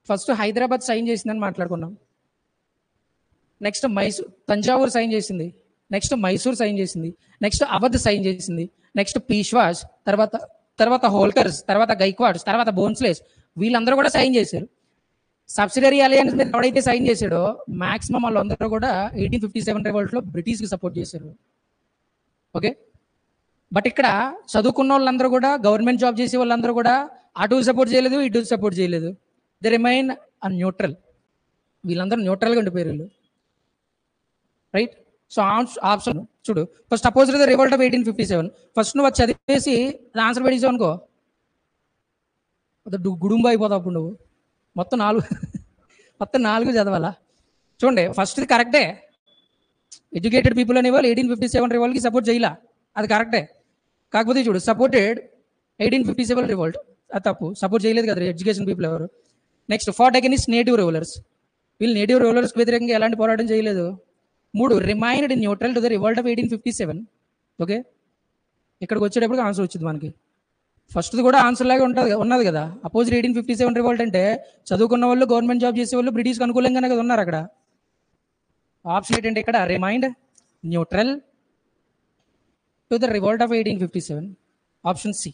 First Hyderabad sign చేసిందని మాట్లాడుకున్నాం. Next Thanjavur sign చేసింది. నెక్స్ట్ మైసూర్ సైన్ చేసింది. నెక్స్ట్ అవధ్ సైన్ చేసింది. నెక్స్ట్ పీష్వాస్, తర్వాత హోల్కర్స్, తర్వాత గైక్వాడ్స్, తర్వాత బోన్స్లేస్, వీళ్ళందరూ కూడా సైన్ చేశారు. సబ్సిడరీ అలయన్స్ మీద ఎవడైతే సైన్ చేశాడో మాక్సిమం వాళ్ళందరూ కూడా 1857 రివోల్ట్లో బ్రిటిష్కి సపోర్ట్ చేశారు. ఓకే, బట్ ఇక్కడ చదువుకున్న వాళ్ళందరూ కూడా, గవర్నమెంట్ జాబ్ చేసే వాళ్ళందరూ కూడా అటు సపోర్ట్ చేయలేదు, ఇటు సపోర్ట్ చేయలేదు. They remain neutral. వీళ్ళందరూ న్యూట్రల్గా ఉండిపోయారు వీళ్ళు. రైట్. సో ఆప్షన్ చూడు, first oppose the revolt of 1857. First నువ్వు చదివేసి ఆన్సర్ పెట్టేసావు అనుకో, గుడుంబ అయిపోతావు అప్పుడు నువ్వు. మొత్తం నాలుగు చదవాలా? చూడండి, ఫస్ట్ కరెక్టే. ఎడ్యుకేటెడ్ పీపుల్ అనేవాళ్ళు 1857 రివోల్ట్కి సపోర్ట్ చేయాల, అది కరెక్టే. కాకపోతే చూడు, సపోర్టెడ్ 1857 రివోల్ట్, అది తప్పు. సపోర్ట్ చేయలేదు కదా ఎడ్యుకేషన్ పీపుల్ ఎవరు. Next fought against native rulers, వీళ్ళు నేటివ్ రూలర్స్కి వ్యతిరేకంగా ఎలాంటి పోరాటం చేయలేదు. 3 remained neutral to the revolt of 1857. Okay, ఇక్కడికి వచ్చేటప్పుడు ఆన్సర్ వచ్చింది మనకి. ఫస్ట్ది కూడా ఆన్సర్ లాగా ఉన్నది కదా. అపోజిట్ 1857 రివోల్ట్ అంటే చదువుకున్న వాళ్ళు, గవర్నమెంట్ జాబ్ చేసే వాళ్ళు, బ్రిటిష్కి అనుకూలంగానే కదా ఉన్నారు అక్కడ. ఆప్షన్ ఏంటంటే ఇక్కడ remained neutral to the revolt of 1857. Option C.